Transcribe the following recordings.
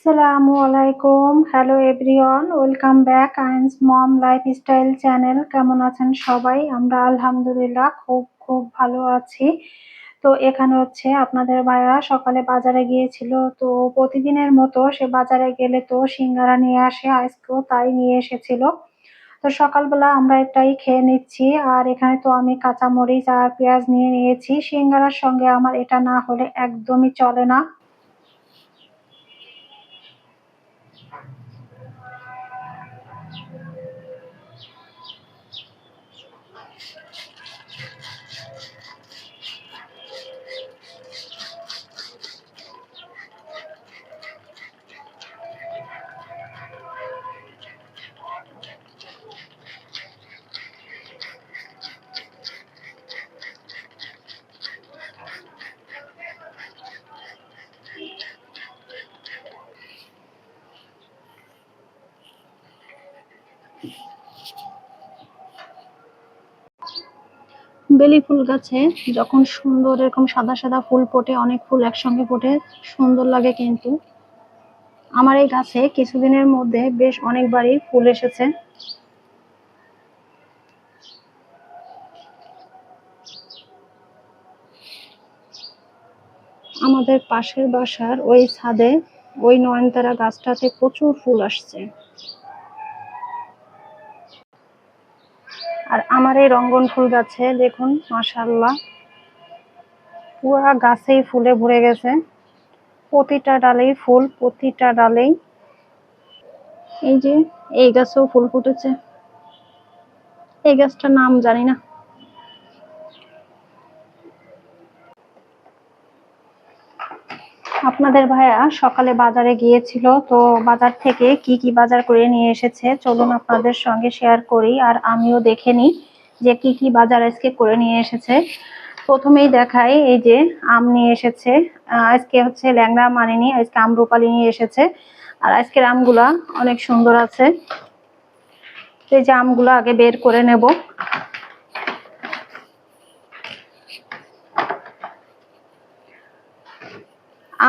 আসসালামু আলাইকুম। Hello everyone, welcome back Ain's mom lifestyle channel. কেমন আছেন সবাই? আমরা আলহামদুলিল্লাহ খুব খুব ভালো আছি। তো এখানে হচ্ছে আপনাদের ভাইয়া সকালে বাজারে গিয়েছিল। তো প্রতিদিনের মতো সে বাজারে গেলে তো সিঙ্গারা নিয়ে আসে, আজকেও তাই নিয়ে এসেছিল। তো সকালবেলা আমরা এটাই খেয়ে নিচ্ছি। আর এখানে তো আমি কাঁচামরিচ আর পেঁয়াজ নিয়ে নিয়েছি। সিঙ্গারার সঙ্গে আমার এটা না হলে একদমই চলে না। বেলি ফুল গাছে যখন সুন্দর এরকম সাদা সাদা ফুল ফোটে, অনেক ফুল একসঙ্গে ফোটে, সুন্দর লাগে। কিন্তু আমার এই গাছে কিছুদিনের মধ্যে বেশ অনেকবারই ফুল এসেছে। আমাদের পাশের বাসার ওই ছাদে ওই নয়নতারা গাছটাতে প্রচুর ফুল আসছে। আর আমার এই রঙ্গন ফুল গাছে দেখুন, মাশাআল্লাহ, পুরা গাছেই ফুলে ভরে গেছে। প্রতিটা ডালেই ফুল, প্রতিটা ডালেই। এই যে এই গাছেও ফুল ফুটেছে। এই গাছটার নাম জানি না। আপনাদের ভাইয়া সকালে বাজারে গিয়েছিল। তো বাজার থেকে কি কি বাজার করে নিয়ে এসেছে চলুন আপনাদের সঙ্গে শেয়ার করি, আর আমিও দেখে নিই যে কি কি বাজার আজকে করে নিয়ে এসেছে। প্রথমেই দেখাই, এই যে আম নিয়ে এসেছে। আজকে হচ্ছে ল্যাংড়া আম আনেনি, আজকে আমরুপালি নিয়ে এসেছে। আর আজকের আমগুলা অনেক সুন্দর আছে। এই যে আমগুলো আগে বের করে নেব।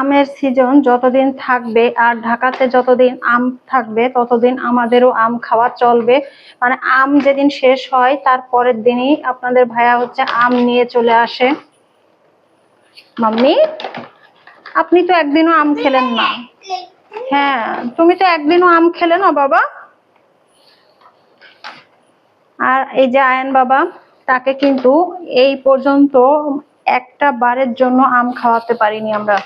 আমের সিজন যতদিন থাকবে আর ঢাকাতে যতদিন আম থাকবে ততদিন আমাদেরও আম খাওয়া চলবে। মানে আম যেদিন শেষ হয় তার পরের দিনই আপনাদের ভাইয়া হচ্ছে আম নিয়ে চলে আসে। মাম্মি, আপনি তো একদিনও আম খেলেন না। হ্যাঁ, তুমি তো একদিনও আম খেলে না বাবা। আর এই যে আয়ান বাবা, তাকে কিন্তু এই পর্যন্ত একটা বারের জন্য আম খাওয়াতে পারিনি আমরা।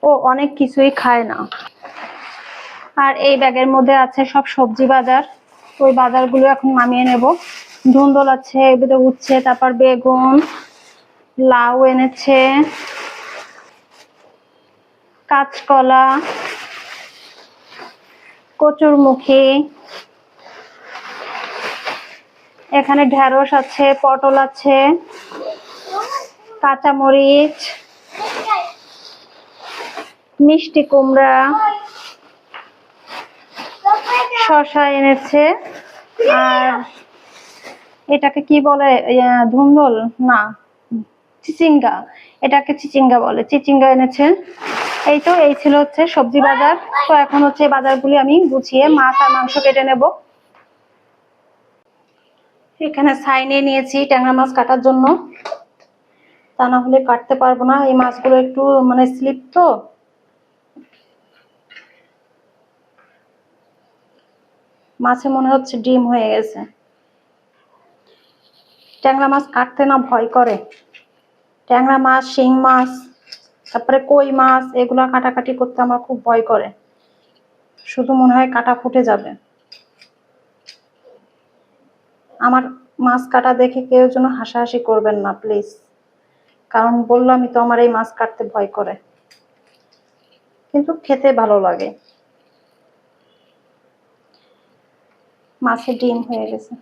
ও অনেক কিছুই খায় না। আর এই ব্যাগের মধ্যে আছে সব সবজি বাজার। ওই বাজারগুলো এখন নামিয়ে নেব। ধুন্দল আছে, এগুলো উচ্ছে, তারপর বেগুন, লাউ এনেছে, কাঁচকলা, কচুরমুখী, এখানে ঢেঁড়স আছে, পটল আছে, কাঁচামরিচ, মিষ্টি কুমড়া, শসা এনেছে। আর এটাকে কি বলে, ধুন্দল না, চিচিঙ্গা। এটাকে চিচিঙ্গা বলে, চিচিঙ্গা এনেছে। এই তো, এই ছিল হচ্ছে সবজি বাজার। তো এখন হচ্ছে বাজারগুলি আমি গুছিয়ে মাছ আর মাংস কেটে নেব। এখানে ছাই নিয়ে নিয়েছি ট্যাংরা মাছ কাটার জন্য, তা না হলে কাটতে পারবো না। এই মাছগুলো একটু মানে স্লিপ তো। মাছে মনে হচ্ছে ডিম হয়ে গেছে। ট্যাংরা মাছ কাটতে না ভয় করে। ট্যাংরা মাছ, শিং মাছ, তারপরে কই মাছ, এগুলা কাটাকাটি করতে আমার খুব ভয় করে। শুধু মনে হয় কাটা ফুটে যাবে। আমার মাছ কাটা দেখে কেউ যেন হাসাহাসি করবেন না প্লিজ, কারণ বললামই তো আমার এই মাছ কাটতে ভয় করে, কিন্তু খেতে ভালো লাগে। মাছের ডিম হয়ে গেছে।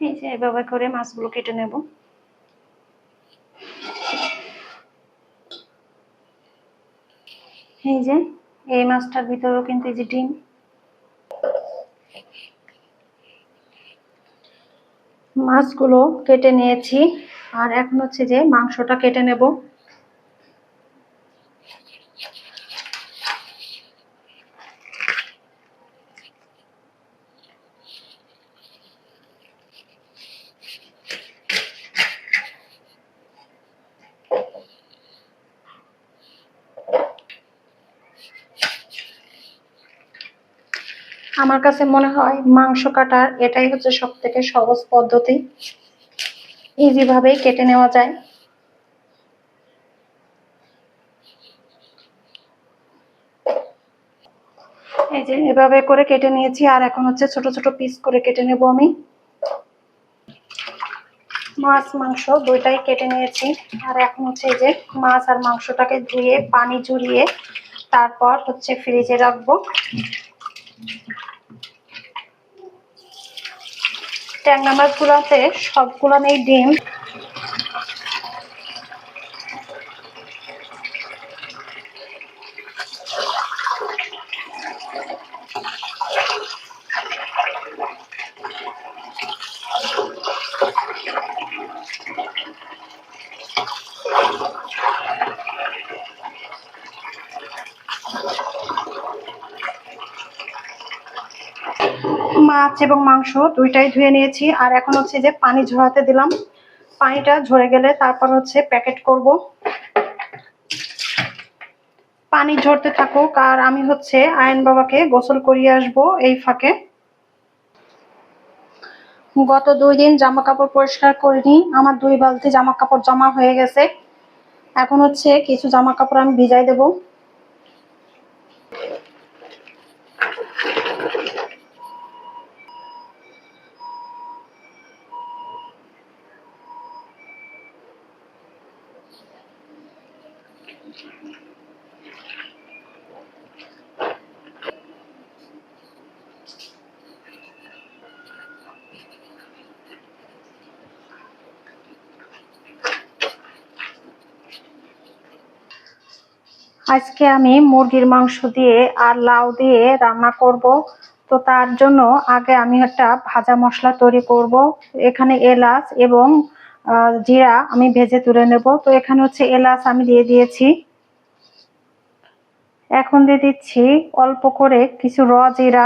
এই যে এভাবে করে মাছগুলো কেটে নেব। এই যে এই মাছটার ভিতরেও কিন্তু এই যে ডিম। মাছগুলো কেটে নিয়েছি, আর এখন হচ্ছে যে মাংসটা কেটে নেব। আমার কাছে মনে হয় মাংস কাটার এটাই হচ্ছে সব থেকে সহজ পদ্ধতি, ইজি ভাবেই কেটে নেওয়া যায়। এই যে এভাবে করে কেটে নিয়েছি, আর এখন হচ্ছে ছোট ছোট পিস করে কেটে নেব আমি। মাছ মাংস দুইটাই কেটে নিয়েছি, আর এখন হচ্ছে এই যে মাছ আর মাংসটাকে ধুয়ে পানি ঝরিয়ে তারপর হচ্ছে ফ্রিজে রাখবো। ট্যাংরা মাছগুলোতে সবগুলো নেই ডিম। মাছ এবং মাংস দুইটাই ধুয়ে নিয়েছি, আর এখন হচ্ছে যে পানি ঝরাতে দিলাম। পানিটা ঝরে গেলে তারপর হচ্ছে প্যাকেট করব। পানি ঝরতে থাকুক, আর আমি হচ্ছে আয়ন বাবাকে গোসল করিয়ে আসবো এই ফাঁকে। গত 2 দিন জামা কাপড় পরিষ্কার করিনি, আমার 2 বালতি জামা কাপড় জমা হয়ে গেছে। এখন হচ্ছে কিছু জামা কাপড় আমি ভিজাই দেব। আজকে আমি মুরগির মাংস দিয়ে আর লাউ দিয়ে রান্না করব। তো তার জন্য আগে আমি একটা ভাজা মশলা তৈরি করব। এখানে এলাচ এবং জিরা আমি ভেজে তুলে নেব। তো এখানে হচ্ছে এলাচ আমি দিয়ে দিয়েছি। এখন দিয়ে দিচ্ছি অল্প করে কিছু জিরা।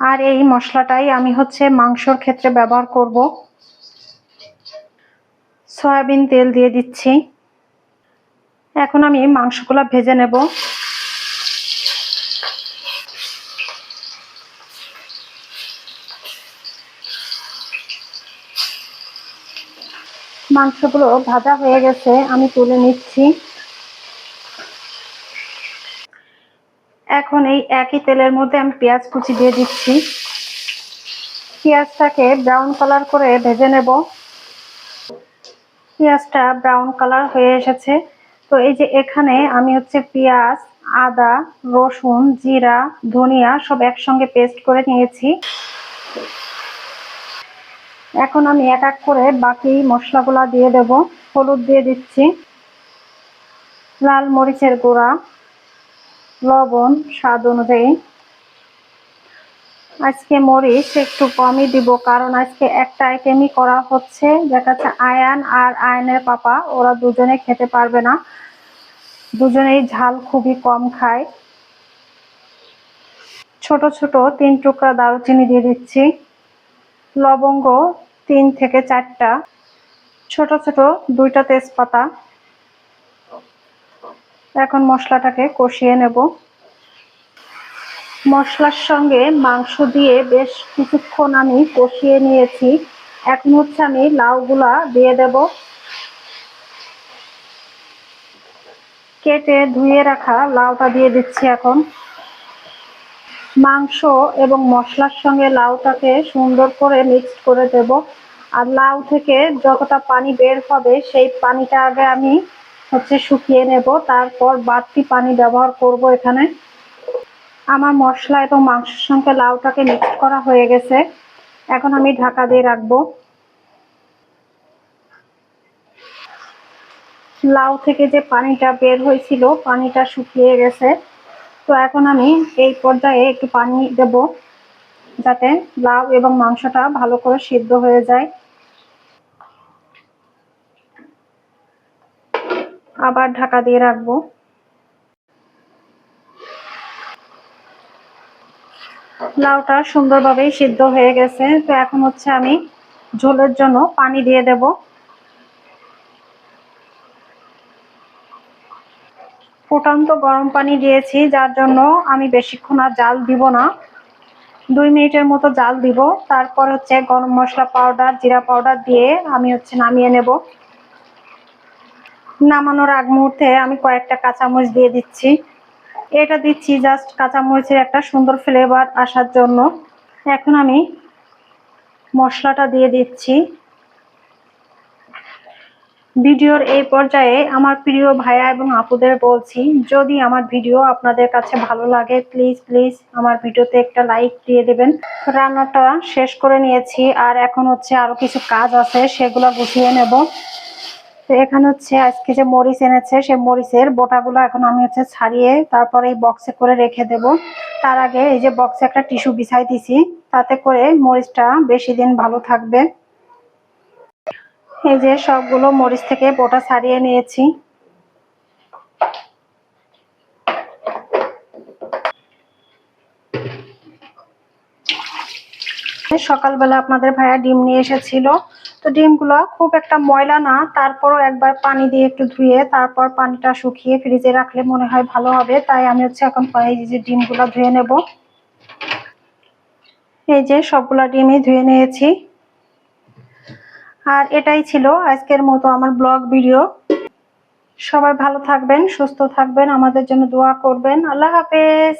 আর এই মশলাটাই আমি হচ্ছে মাংসর ক্ষেত্রে ব্যবহার করব। সয়াবিন তেল দিয়ে দিচ্ছি। এখন আমি মাংসগুলো ভেজে নেব। মাংসগুলো ভাজা হয়ে গেছে, আমি তুলে নিচ্ছি। এখন এই একই তেলের মধ্যে আমি পেঁয়াজ কুচি দিয়ে দিচ্ছি। পেঁয়াজটাকে ব্রাউন কালার করে ভেজে নেব। পেঁয়াজটা ব্রাউন কালার হয়ে এসেছে। তো এই যে এখানে আমি হচ্ছে পেঁয়াজ, আদা, রসুন, জিরা, ধনিয়া সব একসঙ্গে পেস্ট করে নিয়েছি। এখন আমি এক এক করে বাকি মশলাগুলা দিয়ে দেব। হলুদ দিয়ে দিচ্ছি, লাল মরিচের গুঁড়া, লবণ স্বাদ অনুযায়ী। আজকে মরিচ একটু কমই দিব, কারণ আজকে একটা আইটেমই করা হচ্ছে, যেটা হচ্ছে আয়ান আর আয়নের পাপা, ওরা দুজনে খেতে পারবে না। দুজনেই ঝাল খুবই কম খায়। ছোট ছোট 3 টুকরা দারুচিনি দিয়ে দিচ্ছি, লবঙ্গ 3 থেকে 4টা, ছোট ছোট 2টা তেজপাতা। এখন মশলাটাকে কষিয়ে নেব। মশলার সঙ্গে মাংস দিয়ে বেশ কিছুক্ষণ আমি কষিয়ে নিয়েছি। এখন হচ্ছে আমি লাউগুলা দিয়ে দেব। কেটে ধুয়ে রাখা লাউটা দিয়ে দিচ্ছি। এখন মাংস এবং মশলার সঙ্গে লাউটাকে সুন্দর করে মিক্সড করে দেব। আর লাউ থেকে যতটা পানি বের হবে সেই পানিটা আগে আমি হচ্ছে শুকিয়ে নেব, তারপর বাড়তি পানি ব্যবহার করব এখানে। আমার মশলা এবং মাংসের সঙ্গে লাউটাকে মিক্সড করা হয়ে গেছে। এখন আমি ঢাকা দিয়ে রাখবো। লাউ থেকে যে পানিটা বের হয়েছিল, পানিটা শুকিয়ে গেছে। তো এখন আমি এই পর্যায়ে একটু পানি দেব, যাতে লাউ এবং মাংসটা ভালো করে সিদ্ধ হয়ে যায়। আবার ঢাকা দিয়ে রাখবো। লাউটা সুন্দরভাবে সিদ্ধ হয়ে গেছে। তো এখন হচ্ছে আমি ঝোলের জন্য পানি দিয়ে দেব। ফুটন্ত গরম পানি দিয়েছি, যার জন্য আমি বেশিক্ষণ আর জাল দিব না, 2 মিনিটের মতো জাল দিব। তারপর হচ্ছে গরম মশলা পাউডার, জিরা পাউডার দিয়ে আমি হচ্ছে নামিয়ে নেব। নামানোর আগ মুহূর্তে আমি কয়েকটা কাঁচামরিচ দিয়ে দিচ্ছি। এটা দিচ্ছি জাস্ট কাঁচামরিচের একটা সুন্দর ফ্লেভার আসার জন্য। এখন আমি মশলাটা দিয়ে দিচ্ছি। ভিডিওর এই পর্যায়ে আমার প্রিয় ভাইয়া এবং আপুদের বলছি, যদি আমার ভিডিও আপনাদের কাছে ভালো লাগে, প্লিজ প্লিজ আমার ভিডিওতে একটা লাইক দিয়ে দেবেন। রান্নাটা শেষ করে নিয়েছি, আর এখন হচ্ছে আরো কিছু কাজ আছে, সেগুলো গুছিয়ে নেব। তো এখানে হচ্ছে আজকে যে মরিচ এনেছে, সেই মরিচের বোটাগুলো এখন আমি হচ্ছে ছাড়িয়ে তারপরে এই বক্সে করে রেখে দেব। তার আগে এই যে বক্সে একটা টিস্যু বিছাই দিছি, তাতে করে মরিচটা বেশি দিন ভালো থাকবে। এই যে সবগুলো মরিচ থেকে বোটা ছাড়িয়ে নিয়েছি। সকালবেলা আপনাদের ভাইয়া ডিম নিয়ে এসেছিল। তো ডিমগুলো খুব একটা ময়লা না, তারপরও একবার পানি দিয়ে একটু ধুয়ে তারপর পানিটা শুকিয়ে ফ্রিজে রাখলে মনে হয় ভালো হবে। তাই আমি হচ্ছে এখন এই যে ডিমগুলো ধুয়ে নেব। এই যে সবগুলা ডিমই ধুয়ে নিয়েছি। আর এটাই ছিল আজকের মতো আমার ব্লগ ভিডিও। সবাই ভালো থাকবেন, সুস্থ থাকবেন, আমাদের জন্য দোয়া করবেন। আল্লাহ হাফেজ।